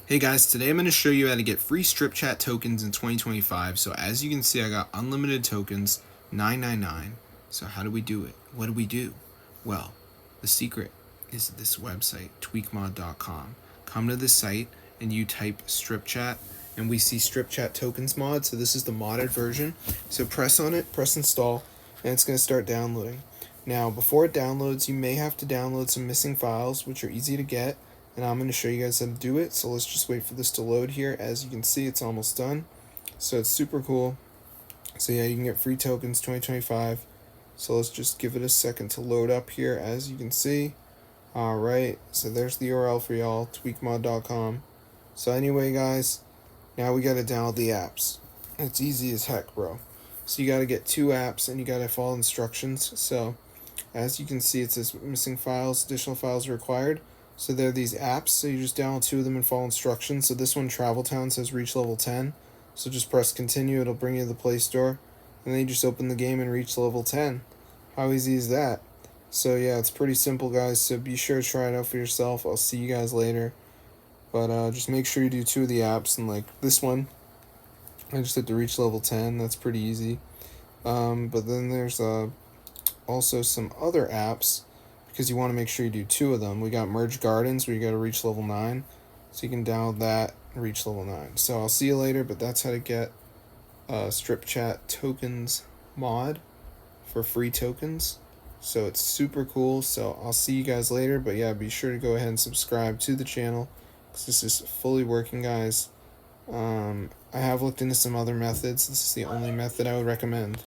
Hey guys, today I'm going to show you how to get free STRIPCHAT tokens in 2025. So as you can see, I got unlimited tokens, 999. So how do we do it? What do we do? Well, the secret is this website, tweakmod.com. Come to this site and you type STRIPCHAT and we see STRIPCHAT tokens mod. So this is the modded version. So press on it, press install, and it's going to start downloading. Now, before it downloads, you may have to download some missing files, which are easy to get. And I'm going to show you guys how to do it. So let's just wait for this to load here. As you can see, it's almost done. So it's super cool. So yeah, you can get free tokens 2025. So let's just give it a second to load up here. As you can see. Alright, so there's the URL for y'all, tweakmod.com. So anyway, guys, now we got to download the apps. It's easy as heck, bro. So you got to get 2 apps and you got to follow instructions. So as you can see, it says missing files, additional files required. So there are these apps, so you just download 2 of them and follow instructions. So this one, Travel Town, says reach level 10. So just press continue, it'll bring you to the Play Store. And then you just open the game and reach level 10. How easy is that? So yeah, it's pretty simple, guys. So be sure to try it out for yourself. I'll see you guys later. But just make sure you do 2 of the apps. And like this one, I just had to reach level 10. That's pretty easy. But then there's also some other apps, because you want to make sure you do 2 of them. We got Merge Gardens, where you got to reach level 9. So you can download that and reach level 9. So I'll see you later, but that's how to get STRIPCHAT tokens mod for free tokens. So it's super cool. So I'll see you guys later. But yeah, be sure to go ahead and subscribe to the channel, because this is fully working, guys. I have looked into some other methods. This is the only method I would recommend.